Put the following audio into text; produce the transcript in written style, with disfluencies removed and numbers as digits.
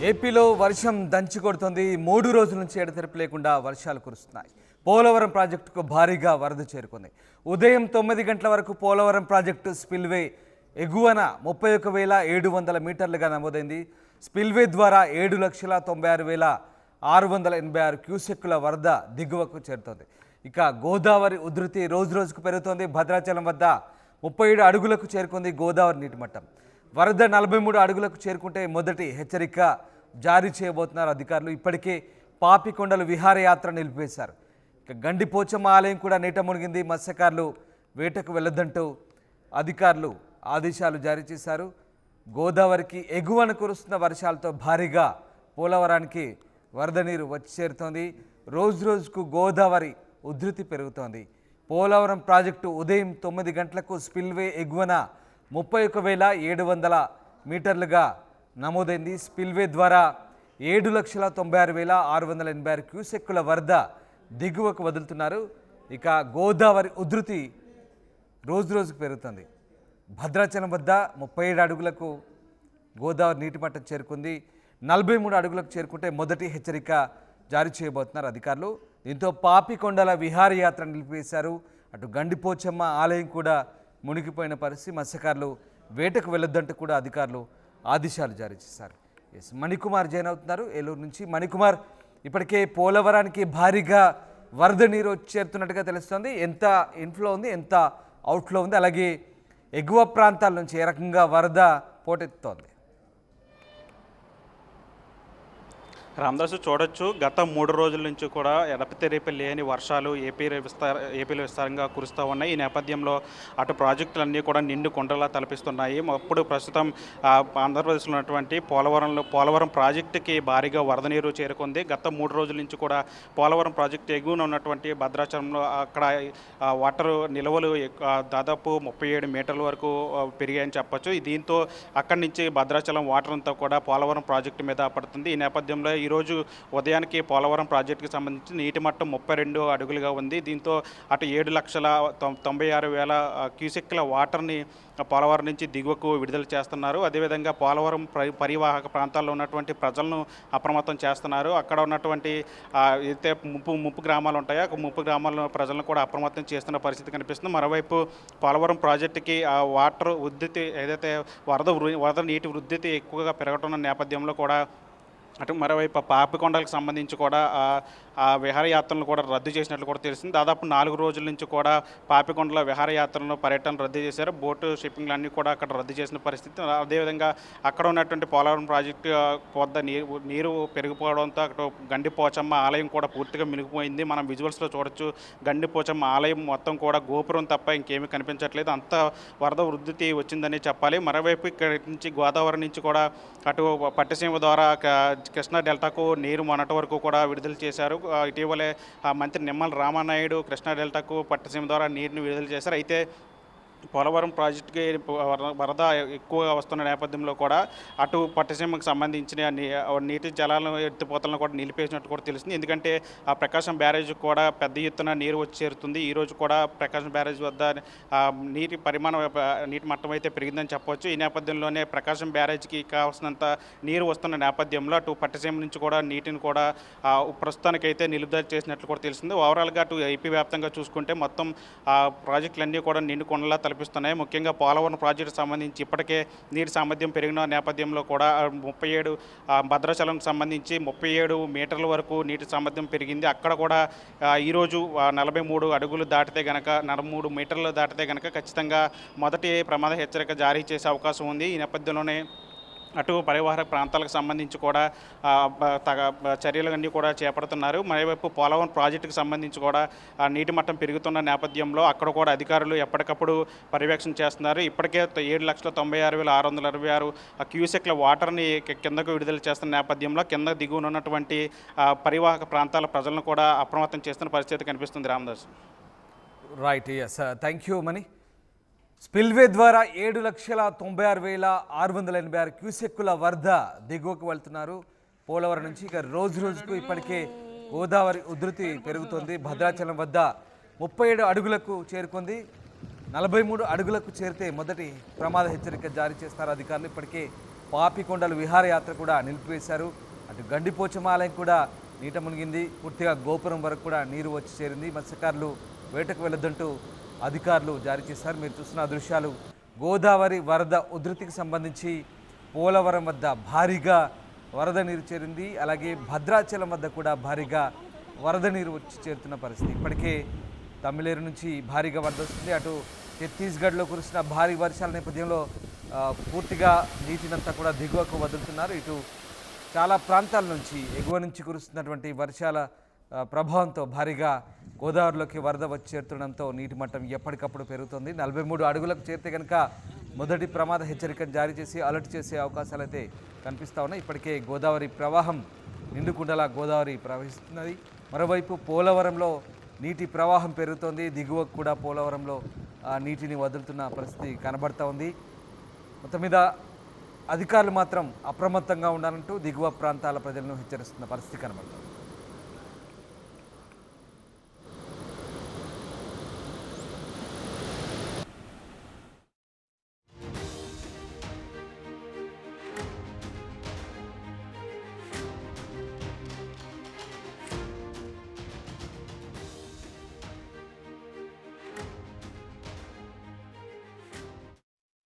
ఏపీలో వర్షం దంచి కొడుతోంది. 3 రోజుల నుంచి ఎడతెరిపి లేకుండా వర్షాలు కురుస్తున్నాయి. పోలవరం ప్రాజెక్టుకు భారీగా వరద చేరుకుంది. ఉదయం 9 గంటల వరకు పోలవరం ప్రాజెక్టు స్పిల్వే ఎగువన 31,700 మీటర్లుగా నమోదైంది. స్పిల్వే ద్వారా 7,96,686 క్యూసెక్కుల వరద దిగువకు చేరుతోంది. ఇక గోదావరి ఉధృతి రోజుకు పెరుగుతోంది. భద్రాచలం వద్ద 37 అడుగులకు చేరుకుంది గోదావరి నీటి మట్టం. వరద 43 అడుగులకు చేరుకుంటే మొదటి హెచ్చరిక జారీ చేయబోతున్నారు అధికారులు. ఇప్పటికే పాపికొండలు విహారయాత్ర నిలిపివేశారు. ఇక గండిపోచమ్మ ఆలయం కూడా నీట మునిగింది. మత్స్యకారులు వేటకు వెళ్ళొద్దంటూ అధికారులు ఆదేశాలు జారీ చేశారు. గోదావరికి ఎగువన కురుస్తున్న వర్షాలతో భారీగా పోలవరానికి వరద నీరు వచ్చి చేరుతోంది. రోజుకు గోదావరి ఉధృతి పెరుగుతోంది. పోలవరం ప్రాజెక్టు ఉదయం 9 గంటలకు స్పిల్వే ఎగువన 31,700 మీటర్లుగా నమోదైంది. స్పిల్వే ద్వారా 7,96,686 క్యూసెక్కుల వరద దిగువకు వదులుతున్నారు. ఇక గోదావరి ఉధృతి రోజుకు పెరుగుతుంది. భద్రాచలం వద్ద 37 అడుగులకు గోదావరి నీటి మట్టం చేరుకుంది. 43 అడుగులకు చేరుకుంటే మొదటి హెచ్చరిక జారీ చేయబోతున్నారు అధికారులు. దీంతో పాపికొండల విహారయాత్ర నిలిపివేశారు. అటు గండిపోచమ్మ ఆలయం కూడా మునిగిపోయిన పరిస్థితి. మత్స్యకారులు వేటకు వెళ్ళొద్దంటూ కూడా అధికారులు ఆదేశాలు జారీ చేశారు. మణికుమార్ జాయిన్ అవుతున్నారు ఏలూరు నుంచి. మణికుమార్, ఇప్పటికే పోలవరానికి భారీగా వరద నీరు చేరుతున్నట్టుగా తెలుస్తోంది. ఎంత ఇన్ఫ్లో ఉంది, ఎంత అవుట్ఫ్లో ఉంది, అలాగే ఎగువ ప్రాంతాల నుంచి ఏ రకంగా వరద పోటెత్తుతోంది? రామదాసు, చూడొచ్చు గత 3 రోజుల నుంచి కూడా ఎడతెరిపి లేని వర్షాలు ఏపీలో విస్తారంగా కురుస్తూ ఉన్నాయి. ఈ నేపథ్యంలో అటు ప్రాజెక్టులన్నీ కూడా నిండు కొండలా తలపిస్తున్నాయి. అప్పుడు ప్రస్తుతం ఆంధ్రప్రదేశ్లో ఉన్నటువంటి పోలవరం ప్రాజెక్టుకి భారీగా వరద నీరు చేరుకుంది. గత 3 రోజుల నుంచి కూడా పోలవరం ప్రాజెక్టు ఎగువన ఉన్నటువంటి భద్రాచలంలో అక్కడ వాటర్ నిల్వలు దాదాపు 37 మీటర్ల వరకు పెరిగాయని చెప్పొచ్చు. దీంతో అక్కడి నుంచి భద్రాచలం వాటర్ అంతా కూడా పోలవరం ప్రాజెక్టు మీద పడుతుంది. ఈ నేపథ్యంలో ఈరోజు ఉదయానికి పోలవరం ప్రాజెక్టుకి సంబంధించి నీటి మట్టం 32 అడుగులుగా ఉంది. దీంతో అటు 7,96,000 క్యూసెక్ల వాటర్ని పోలవరం నుంచి దిగువకు విడుదల చేస్తున్నారు. అదేవిధంగా పోలవరం పరివాహక ప్రాంతాల్లో ఉన్నటువంటి ప్రజలను అప్రమత్తం చేస్తున్నారు. అక్కడ ఉన్నటువంటి అయితే ముప్పు గ్రామాలు ఉంటాయో ఆ ముప్పు గ్రామాల్లో ప్రజలను కూడా అప్రమత్తం చేస్తున్న పరిస్థితి కనిపిస్తుంది. మరోవైపు పోలవరం ప్రాజెక్టుకి ఆ వాటర్ ఉద్ధృతి ఏదైతే వరద నీటి ఉద్ధృతి ఎక్కువగా పెరగటున్న నేపథ్యంలో కూడా అటు మరోవైపు పాపికొండలకు సంబంధించి కూడా ఆ విహారయాత్రలను కూడా రద్దు చేసినట్లు కూడా తెలిసింది. దాదాపు 4 రోజుల నుంచి కూడా పాపికొండల విహారయాత్రలను పర్యటన రద్దు చేశారు. బోటు షిప్పింగ్లు కూడా అక్కడ రద్దు చేసిన పరిస్థితి. అదేవిధంగా అక్కడ ఉన్నటువంటి పోలవరం ప్రాజెక్టు వద్ద నీరు పెరిగిపోవడంతో అక్కడ గండిపోచమ్మ ఆలయం కూడా పూర్తిగా మినిగిపోయింది. మనం విజువల్స్లో చూడొచ్చు. గండిపోచమ్మ ఆలయం మొత్తం కూడా గోపురం తప్ప ఇంకేమీ కనిపించట్లేదు. అంత వరద వృద్ధి వచ్చిందని చెప్పాలి. మరోవైపు ఇక్కడ నుంచి గోదావరి నుంచి కూడా అటు పట్టిసీమ ద్వారా కృష్ణా డెల్టాకు నీరు మొన్నటి వరకు కూడా విడుదల చేశారు. ఇటీవలే మంత్రి నిమ్మల రామానాయుడు కృష్ణా డెల్టాకు పట్టిసీమ ద్వారా నీరుని విడుదల చేశారు. అయితే పోలవరం ప్రాజెక్టుకి వరద ఎక్కువగా వస్తున్న నేపథ్యంలో కూడా అటు పట్టిసీమకు సంబంధించిన నీటి జలాలను ఎత్తిపోతలను కూడా నిలిపేసినట్టు కూడా తెలుస్తుంది. ఎందుకంటే ఆ ప్రకాశం బ్యారేజ్కి కూడా పెద్ద ఎత్తున నీరు వచ్చి చేరుతుంది. ఈరోజు కూడా ప్రకాశం బ్యారేజ్ వద్ద నీటి మట్టం అయితే పెరిగిందని చెప్పవచ్చు. ఈ నేపథ్యంలోనే ప్రకాశం బ్యారేజ్కి కావాల్సినంత నీరు వస్తున్న నేపథ్యంలో అటు పట్టిసీమ నుంచి కూడా నీటిని కూడా ప్రస్తుతానికైతే నిలుపుదల చేసినట్లు కూడా తెలుస్తుంది. ఓవరాల్గా అటు ఏపీ వ్యాప్తంగా చూసుకుంటే మొత్తం ప్రాజెక్టులన్నీ కూడా నిండు కొండలా కల్పిస్తున్నాయి. ముఖ్యంగా పోలవరం ప్రాజెక్టు సంబంధించి ఇప్పటికే నీటి సామర్థ్యం పెరిగిన నేపథ్యంలో కూడా 37 భద్రాచలంకి సంబంధించి 37 మీటర్ల వరకు నీటి సామర్థ్యం పెరిగింది. అక్కడ కూడా ఈరోజు 43 అడుగులు దాటితే గనక 43 మీటర్లు దాటితే గనక ఖచ్చితంగా మొదటి ప్రమాద హెచ్చరిక జారీ చేసే అవకాశం ఉంది. ఈ నేపథ్యంలోనే అటు పరివాహక ప్రాంతాలకు సంబంధించి కూడా చర్యలన్నీ కూడా చేపడుతున్నారు. మరోవైపు పోలవరం ప్రాజెక్టుకు సంబంధించి కూడా నీటి మట్టం పెరుగుతున్న నేపథ్యంలో అక్కడ కూడా అధికారులు ఎప్పటికప్పుడు పర్యవేక్షణ చేస్తున్నారు. ఇప్పటికే 7,96,666 క్యూసెక్ల వాటర్ని కిందకు విడుదల చేస్తున్న నేపథ్యంలో కింద దిగువన ఉన్నటువంటి పరివాహక ప్రాంతాల ప్రజలను కూడా అప్రమత్తం చేస్తున్న పరిస్థితి కనిపిస్తుంది. Ramdas. Right, yes, thank you Mani. Spillway ద్వారా 7,96,686 క్యూసెక్కుల వరద దిగువకు వెళ్తున్నారు పోలవరం నుంచి. ఇక రోజుకు ఇప్పటికే గోదావరి ఉధృతి పెరుగుతోంది. భద్రాచలం వద్ద 37 అడుగులకు చేరుకుంది. 43 అడుగులకు చేరితే మొదటి ప్రమాద హెచ్చరిక జారీ చేస్తారు అధికారులు. ఇప్పటికే పాపికొండలు విహారయాత్ర కూడా నిలిపివేశారు. అటు గండిపోచమాలయం కూడా నీట మునిగింది. పూర్తిగా గోపురం వరకు కూడా నీరు వచ్చి చేరింది. మత్స్యకారులు వేటకు వెళ్ళొద్దంటూ అధికారులు జారీ చేశారు. మీరు చూస్తున్న దృశ్యాలు గోదావరి వరద ఉధృతికి సంబంధించి పోలవరం వద్ద భారీగా వరద నీరు చేరింది. అలాగే భద్రాచలం వద్ద కూడా భారీగా వరద నీరు వచ్చి చేరుతున్న పరిస్థితి. ఇప్పటికే తమిళేరు నుంచి భారీగా వరద వస్తుంది. అటు ఛత్తీస్గఢ్లో కురిసిన భారీ వర్షాల నేపథ్యంలో పూర్తిగా నీటినంతా కూడా దిగువకు వదులుతున్నారు. ఇటు చాలా ప్రాంతాల నుంచి ఎగువ నుంచి కురుస్తున్నటువంటి వర్షాల ప్రభావంతో భారీగా గోదావరిలోకి వరద వచ్చి చేరుతుండడంతో నీటి మట్టం ఎప్పటికప్పుడు పెరుగుతుంది. 43 అడుగులకు చేరితే కనుక మొదటి ప్రమాద హెచ్చరికను జారీ చేసి అలర్ట్ చేసే అవకాశాలు అయితే కనిపిస్తూ ఉన్నాయి. ఇప్పటికే గోదావరి ప్రవాహం నిండుకుండలా గోదావరి ప్రవహిస్తున్నది. మరోవైపు పోలవరంలో నీటి ప్రవాహం పెరుగుతోంది. దిగువకు కూడా పోలవరంలో నీటిని వదులుతున్న పరిస్థితి కనబడుతూ ఉంది. మొత్తం మీద అధికారులు మాత్రం అప్రమత్తంగా ఉండాలంటూ దిగువ ప్రాంతాల ప్రజలను హెచ్చరిస్తున్న పరిస్థితి కనబడుతుంది.